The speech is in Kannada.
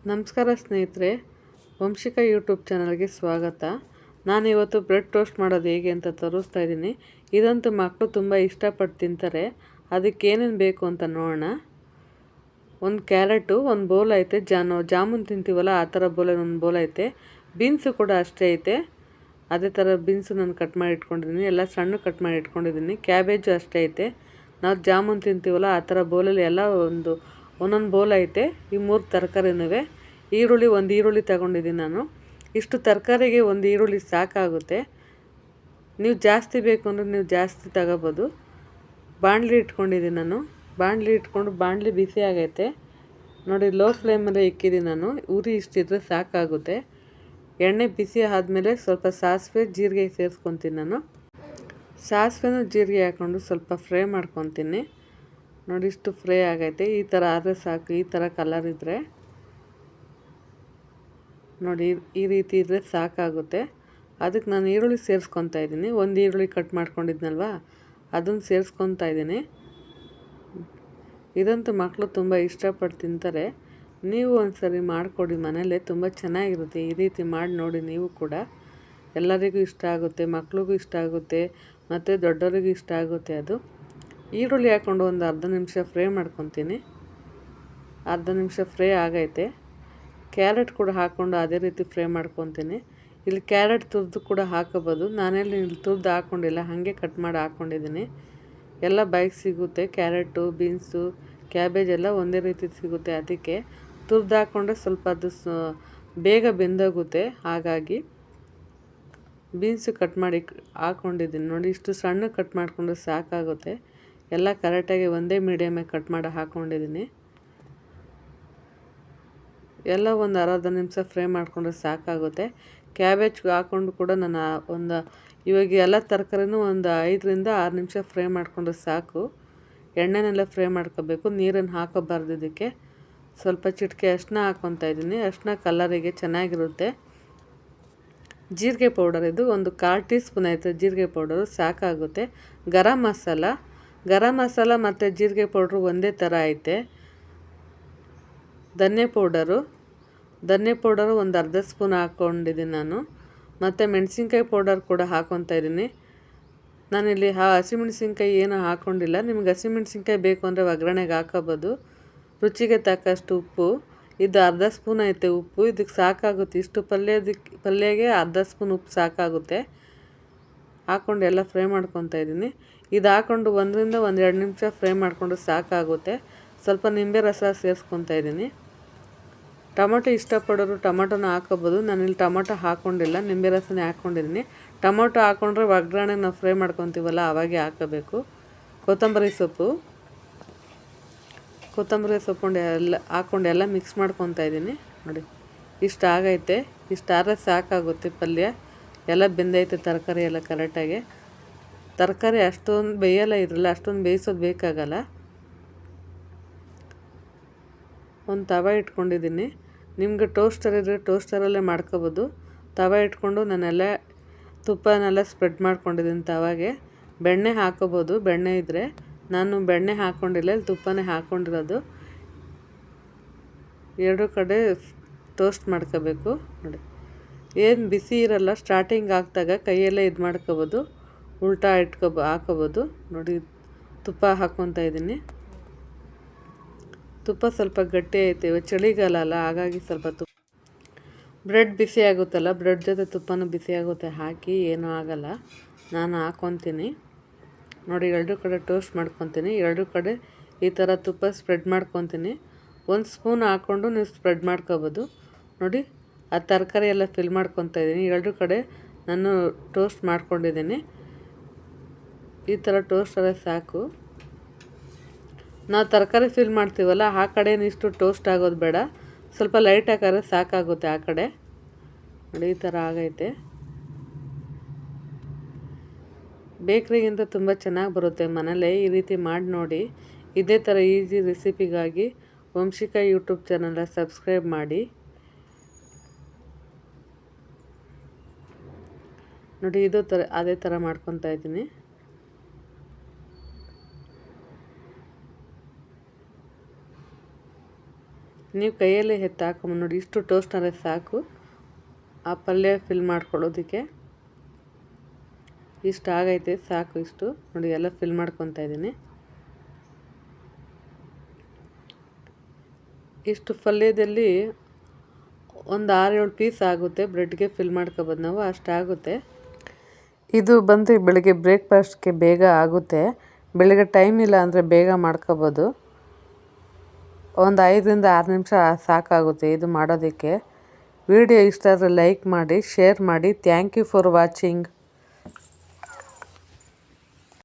ನಮಸ್ಕಾರ ಸ್ನೇಹಿತರೆ, ವಂಶಿಕಾ ಯೂಟ್ಯೂಬ್ ಚಾನಲ್ಗೆ ಸ್ವಾಗತ. ನಾನಿವತ್ತು ಬ್ರೆಡ್ ಟೋಸ್ಟ್ ಮಾಡೋದು ಹೇಗೆ ಅಂತ ತೋರಿಸ್ತಾ ಇದ್ದೀನಿ. ಇದಂತೂ ಮಕ್ಕಳು ತುಂಬ ಇಷ್ಟಪಟ್ಟು ತಿಂತಾರೆ. ಅದಕ್ಕೆ ಏನೇನು ಬೇಕು ಅಂತ ನೋಡೋಣ. ಒಂದು ಕ್ಯಾರೆಟು, ಒಂದು ಬೌಲ್ ಐತೆ, ಜಾಮೂನ್ ತಿಂತೀವಲ್ಲ ಆ ಥರ ಒಂದು ಬೌಲ್ ಐತೆ. ಬೀನ್ಸು ಕೂಡ ಅಷ್ಟೇ ಐತೆ. ಅದೇ ಥರ ಬೀನ್ಸು ನಾನು ಕಟ್ ಮಾಡಿ ಇಟ್ಕೊಂಡಿದ್ದೀನಿ, ಎಲ್ಲ ಸಣ್ಣ ಕಟ್ ಮಾಡಿ ಇಟ್ಕೊಂಡಿದ್ದೀನಿ. ಕ್ಯಾಬೇಜು ಅಷ್ಟೇ ಐತೆ. ನಾವು ಜಾಮೂನ್ ತಿಂತೀವಲ್ಲ ಆ ಥರ ಬೌಲಲ್ಲಿ ಎಲ್ಲ ಒಂದೊಂದು ಬೌಲ್ ಐತೆ. ಈ 3 ತರಕಾರಿನೂ. ಒಂದು ಈರುಳ್ಳಿ ತಗೊಂಡಿದ್ದೀನಿ ನಾನು. ಇಷ್ಟು ತರಕಾರಿಗೆ ಒಂದು ಈರುಳ್ಳಿ ಸಾಕಾಗುತ್ತೆ. ನೀವು ಜಾಸ್ತಿ ಬೇಕು ಅಂದರೆ ನೀವು ಜಾಸ್ತಿ ತಗೋಬೋದು. ಬಾಣಲಿ ಇಟ್ಕೊಂಡಿದ್ದೀನಿ ನಾನು. ಬಾಣಲಿ ಇಟ್ಕೊಂಡು ಬಾಣಲಿ ಬಿಸಿ ಆಗೈತೆ ನೋಡಿ. ಲೋ ಫ್ಲೇಮಲ್ಲೇ ಇಕ್ಕಿದ್ದೀನಿ ನಾನು. ಉರಿ ಇಷ್ಟಿದ್ರೆ ಸಾಕಾಗುತ್ತೆ. ಎಣ್ಣೆ ಬಿಸಿ ಆದಮೇಲೆ ಸ್ವಲ್ಪ ಸಾಸಿವೆ ಜೀರಿಗೆ ಸೇರಿಸ್ಕೊತೀನಿ ನಾನು. ಸಾಸಿವೆನೂ ಜೀರಿಗೆ ಹಾಕ್ಕೊಂಡು ಸ್ವಲ್ಪ ಫ್ರೈ ಮಾಡ್ಕೊತೀನಿ ನೋಡಿ. ಇಷ್ಟು ಫ್ರೈ ಆಗೈತೆ. ಈ ಥರ ಆದರೆ ಸಾಕು. ಈ ಥರ ಕಲರ್ ಇದ್ದರೆ ನೋಡಿ, ಈ ರೀತಿ ಇದ್ದರೆ ಸಾಕಾಗುತ್ತೆ. ಅದಕ್ಕೆ ನಾನು ಈರುಳ್ಳಿ ಸೇರಿಸ್ಕೊತಾ ಇದ್ದೀನಿ. ಒಂದು ಈರುಳ್ಳಿ ಕಟ್ ಮಾಡ್ಕೊಂಡಿದ್ನಲ್ವ, ಅದನ್ನು ಸೇರಿಸ್ಕೊತಾ ಇದ್ದೀನಿ. ಇದಂತೂ ಮಕ್ಕಳು ತುಂಬ ಇಷ್ಟಪಟ್ಟು ತಿಂತಾರೆ. ನೀವು ಒಂದ್ಸರಿ ಮಾಡಿಕೊಡಿ ಮನೇಲೆ, ತುಂಬ ಚೆನ್ನಾಗಿರುತ್ತೆ. ಈ ರೀತಿ ಮಾಡಿ ನೋಡಿ ನೀವು ಕೂಡ. ಎಲ್ಲರಿಗೂ ಇಷ್ಟ ಆಗುತ್ತೆ, ಮಕ್ಳಿಗೂ ಇಷ್ಟ ಆಗುತ್ತೆ, ಮತ್ತು ದೊಡ್ಡವರಿಗೂ ಇಷ್ಟ ಆಗುತ್ತೆ. ಅದು ಈರುಳ್ಳಿ ಹಾಕ್ಕೊಂಡು ಒಂದು ಅರ್ಧ ನಿಮಿಷ ಫ್ರೈ ಮಾಡ್ಕೊತೀನಿ. ಅರ್ಧ ನಿಮಿಷ ಫ್ರೈ ಆಗೈತೆ. ಕ್ಯಾರೆಟ್ ಕೂಡ ಹಾಕ್ಕೊಂಡು ಅದೇ ರೀತಿ ಫ್ರೈ ಮಾಡ್ಕೊತೀನಿ. ಇಲ್ಲಿ ಕ್ಯಾರೆಟ್ ತುರಿದು ಕೂಡ ಹಾಕೋಬೋದು. ನಾನೆಲ್ಲಿ ಇಲ್ಲಿ ತುರಿದು ಹಾಕ್ಕೊಂಡಿಲ್ಲ, ಹಾಗೆ ಕಟ್ ಮಾಡಿ ಹಾಕ್ಕೊಂಡಿದ್ದೀನಿ. ಎಲ್ಲ ಬಾಯಿಗೆ ಸಿಗುತ್ತೆ. ಕ್ಯಾರೆಟು, ಬೀನ್ಸು, ಕ್ಯಾಬೇಜ್ ಎಲ್ಲ ಒಂದೇ ರೀತಿ ಸಿಗುತ್ತೆ. ಅದಕ್ಕೆ ತುರಿದು ಹಾಕ್ಕೊಂಡ್ರೆ ಸ್ವಲ್ಪ ಅದು ಬೇಗ ಬೆಂದೋಗುತ್ತೆ. ಹಾಗಾಗಿ ಬೀನ್ಸು ಕಟ್ ಮಾಡಿ ಹಾಕ್ಕೊಂಡಿದ್ದೀನಿ ನೋಡಿ. ಇಷ್ಟು ಸಣ್ಣ ಕಟ್ ಮಾಡಿಕೊಂಡ್ರೆ ಸಾಕಾಗುತ್ತೆ. ಎಲ್ಲ ಕರೆಕ್ಟಾಗಿ ಒಂದೇ ಮೀಡಿಯಮಾಗಿ ಕಟ್ ಮಾಡಿ ಹಾಕ್ಕೊಂಡಿದ್ದೀನಿ. ಎಲ್ಲ ಒಂದು ಅರ್ಧ ನಿಮಿಷ ಫ್ರೈ ಮಾಡಿಕೊಂಡ್ರೆ ಸಾಕಾಗುತ್ತೆ. ಕ್ಯಾಬೇಜ್ ಹಾಕ್ಕೊಂಡು ಕೂಡ ನಾನು ಇವಾಗ ಎಲ್ಲ ತರಕಾರಿನೂ ಒಂದು 5ರಿಂದ 6 ನಿಮಿಷ ಫ್ರೈ ಮಾಡಿಕೊಂಡ್ರೆ ಸಾಕು. ಎಣ್ಣೆನೆಲ್ಲ ಫ್ರೈ ಮಾಡ್ಕೋಬೇಕು, ನೀರನ್ನು ಹಾಕೋಬಾರ್ದು. ಇದಕ್ಕೆ ಸ್ವಲ್ಪ ಚಿಟಿಕೆ ಅರಿಶಿನ ಹಾಕ್ಕೊತಾ ಇದ್ದೀನಿ. ಅರಿಶಿನ ಕಲರಿಗೆ ಚೆನ್ನಾಗಿರುತ್ತೆ. ಜೀರಿಗೆ ಪೌಡರ್ ಇದು ಒಂದು 1/4 ಟೀ ಸ್ಪೂನ್ ಆಯಿತು. ಜೀರಿಗೆ ಪೌಡರು ಸಾಕಾಗುತ್ತೆ. ಗರಂ ಮಸಾಲ ಮತ್ತು ಜೀರಿಗೆ ಪೌಡ್ರು ಒಂದೇ ಥರ ಐತೆ. ಧನ್ಯ ಪೌಡರು ಒಂದು ಅರ್ಧ ಸ್ಪೂನ್ ಹಾಕ್ಕೊಂಡಿದ್ದೀನಿ ನಾನು. ಮತ್ತು ಮೆಣಸಿನ್ಕಾಯಿ ಪೌಡರ್ ಕೂಡ ಹಾಕ್ಕೊತಾ ಇದ್ದೀನಿ. ನಾನಿಲ್ಲಿ ಹಸಿಮೆಣ್ಸಿನ್ಕಾಯಿ ಏನೂ ಹಾಕ್ಕೊಂಡಿಲ್ಲ. ನಿಮ್ಗೆ ಹಸಿಮೆಣ್ಸಿನ್ಕಾಯಿ ಬೇಕು ಅಂದರೆ ಒಗ್ಗರಣೆಗೆ ಹಾಕೋಬೋದು. ರುಚಿಗೆ ತಕ್ಕಷ್ಟು ಉಪ್ಪು, ಇದು ಅರ್ಧ ಸ್ಪೂನ್ ಐತೆ ಉಪ್ಪು. ಇದಕ್ಕೆ ಸಾಕಾಗುತ್ತೆ. ಇಷ್ಟು ಪಲ್ಯಗೆ ಅರ್ಧ ಸ್ಪೂನ್ ಉಪ್ಪು ಸಾಕಾಗುತ್ತೆ. ಹಾಕ್ಕೊಂಡು ಎಲ್ಲ ಫ್ರೈ ಮಾಡ್ಕೊತಾ ಇದ್ದೀನಿ. ಇದು ಹಾಕ್ಕೊಂಡು 1ರಿಂದ 1-2 ನಿಮಿಷ ಫ್ರೈ ಮಾಡಿಕೊಂಡು ಸಾಕಾಗುತ್ತೆ. ಸ್ವಲ್ಪ ನಿಂಬೆ ರಸ ಸೇರಿಸ್ಕೊತಾ ಇದ್ದೀನಿ. ಟೊಮೊಟೊ ಇಷ್ಟಪಡೋರು ಟೊಮೊಟೊನ ಹಾಕೋಬೋದು. ನಾನಿಲ್ಲಿ ಟೊಮೊಟೊ ಹಾಕ್ಕೊಂಡಿಲ್ಲ, ನಿಂಬೆ ರಸನೇ ಹಾಕ್ಕೊಂಡಿದ್ದೀನಿ. ಟೊಮೊಟೊ ಹಾಕ್ಕೊಂಡ್ರೆ ಒಗ್ಗರಣೆ ನಾವು ಫ್ರೈ ಮಾಡ್ಕೊತೀವಲ್ಲ ಅವಾಗೆ ಹಾಕೋಬೇಕು. ಕೊತ್ತಂಬರಿ ಸೊಪ್ಪು ಹಾಕ್ಕೊಂಡು ಎಲ್ಲ ಮಿಕ್ಸ್ ಮಾಡ್ಕೊತಾ ಇದ್ದೀನಿ ನೋಡಿ. ಇಷ್ಟು ಆಗೈತೆ. ಇಷ್ಟು ಆದರೆ ಸಾಕಾಗುತ್ತೆ. ಪಲ್ಯ ಎಲ್ಲ ಬೆಂದೈತೆ. ತರಕಾರಿ ಎಲ್ಲ ಕರೆಕ್ಟಾಗಿ. ತರಕಾರಿ ಅಷ್ಟೊಂದು ಬೇಯಲ್ಲ ಇದ್ರಲ್ಲ, ಅಷ್ಟೊಂದು ಬೇಯಿಸೋದು ಬೇಕಾಗಲ್ಲ. ಒಂದು ತವ ಇಟ್ಕೊಂಡಿದ್ದೀನಿ. ನಿಮ್ಗೆ ಟೋಸ್ಟರ್ ಇದ್ದರೆ ಟೋಸ್ಟರಲ್ಲೇ ಮಾಡ್ಕೋಬೋದು. ತವ ಇಟ್ಕೊಂಡು ನಾನೆಲ್ಲ ತುಪ್ಪನೆಲ್ಲ ಸ್ಪ್ರೆಡ್ ಮಾಡ್ಕೊಂಡಿದ್ದೀನಿ ತವಾಗೆ. ಬೆಣ್ಣೆ ಹಾಕೋಬೋದು, ಬೆಣ್ಣೆ ಇದ್ದರೆ. ನಾನು ಬೆಣ್ಣೆ ಹಾಕ್ಕೊಂಡಿಲ್ಲ, ಇಲ್ಲಿ ತುಪ್ಪನೇ ಹಾಕ್ಕೊಂಡಿರೋದು. 2 ಕಡೆ ಟೋಸ್ಟ್ ಮಾಡ್ಕೋಬೇಕು ನೋಡಿ. ಏನು ಬಿಸಿ ಇರಲ್ಲ. ಸ್ಟಾರ್ಟಿಂಗ್ ಹಾಕಿದಾಗ ಕೈಯಲ್ಲೇ ಇದು ಮಾಡ್ಕೋಬೋದು, ಉಲ್ಟಾ ಹಾಕೋಬೋದು ನೋಡಿ. ತುಪ್ಪ ಹಾಕ್ಕೊತಾ ಇದ್ದೀನಿ. ತುಪ್ಪ ಸ್ವಲ್ಪ ಗಟ್ಟಿ ಐತೆ. ಚಳಿಗಾಲ ಅಲ್ಲ, ಹಾಗಾಗಿ ಸ್ವಲ್ಪ ಬ್ರೆಡ್ ಬಿಸಿ ಆಗುತ್ತಲ್ಲ, ಬ್ರೆಡ್ ಜೊತೆ ತುಪ್ಪನೂ ಬಿಸಿ ಆಗುತ್ತೆ. ಹಾಕಿ ಏನೂ ಆಗಲ್ಲ. ನಾನು ಹಾಕ್ಕೊತೀನಿ ನೋಡಿ. 2 ಕಡೆ ಟೋಸ್ಟ್ ಮಾಡ್ಕೊತೀನಿ. 2 ಕಡೆ ಈ ಥರ ತುಪ್ಪ ಸ್ಪ್ರೆಡ್ ಮಾಡ್ಕೊತೀನಿ. 1 ಸ್ಪೂನ್ ಹಾಕ್ಕೊಂಡು ನೀವು ಸ್ಪ್ರೆಡ್ ಮಾಡ್ಕೋಬೋದು ನೋಡಿ. ಆ ತರಕಾರಿ ಎಲ್ಲ ಫಿಲ್ ಮಾಡ್ಕೊತಾ ಇದ್ದೀನಿ. 2 ಕಡೆ ನಾನು ಟೋಸ್ಟ್ ಮಾಡ್ಕೊಂಡಿದ್ದೀನಿ. ಈ ಥರ ಟೋಸ್ಟ್ ಆದರೆ ಸಾಕು. ನಾವು ತರಕಾರಿ ಫಿಲ್ ಮಾಡ್ತೀವಲ್ಲ ಆ ಕಡೆ ಇಷ್ಟು ಟೋಸ್ಟ್ ಆಗೋದು ಬೇಡ, ಸ್ವಲ್ಪ ಲೈಟ್ ಹಾಕಿದ್ರೆ ಸಾಕಾಗುತ್ತೆ. ಆ ಕಡೆ ನೋಡಿ ಈ ಥರ ಆಗೈತೆ. ಬೇಕ್ರಿಗಿಂತ ತುಂಬ ಚೆನ್ನಾಗಿ ಬರುತ್ತೆ. ಮನೇಲೇ ಈ ರೀತಿ ಮಾಡಿ ನೋಡಿ. ಇದೇ ಥರ ಈಸಿ ರೆಸಿಪಿಗಾಗಿ ವಂಶಿಕಾ ಯೂಟ್ಯೂಬ್ ಚಾನಲ್ನ ಸಬ್ಸ್ಕ್ರೈಬ್ ಮಾಡಿ ನೋಡಿ. ಅದೇ ಥರ ಮಾಡ್ಕೊತಾ ಇದ್ದೀನಿ. ನೀವು ಕೈಯಲ್ಲೇ ಹಾಕೊಂಬ ನೋಡಿ, ಇಷ್ಟು ಟೋಸ್ಟ್ ಅಂದರೆ ಸಾಕು ಆ ಪಲ್ಯ ಫಿಲ್ ಮಾಡ್ಕೊಳ್ಳೋದಕ್ಕೆ. ಇಷ್ಟು ಆಗೈತೆ ಸಾಕು. ಇಷ್ಟು ನೋಡಿ ಎಲ್ಲ ಫಿಲ್ ಮಾಡ್ಕೊತಾ ಇದ್ದೀನಿ. ಇಷ್ಟು ಪಲ್ಯದಲ್ಲಿ ಒಂದು 6-7 ಪೀಸ್ ಆಗುತ್ತೆ. ಬ್ರೆಡ್ಗೆ ಫಿಲ್ ಮಾಡ್ಕೊಬೋದು ನಾವು, ಅಷ್ಟಾಗುತ್ತೆ. ಇದು ಬಂದು ಬೆಳಗ್ಗೆ ಬ್ರೇಕ್ಫಾಸ್ಟ್ಗೆ ಬೇಗ ಆಗುತ್ತೆ. ಬೆಳಗ್ಗೆ ಟೈಮ್ ಇಲ್ಲ ಅಂದರೆ ಬೇಗ ಮಾಡ್ಕೊಬೋದು. ಒಂದು 5-6 ನಿಮಿಷ ಸಾಕಾಗುತ್ತೆ ಇದು ಮಾಡೋದಕ್ಕೆ. ವಿಡಿಯೋ ಇಷ್ಟ ಆದರೆ ಲೈಕ್ ಮಾಡಿ, ಶೇರ್ ಮಾಡಿ. Thank you for watching.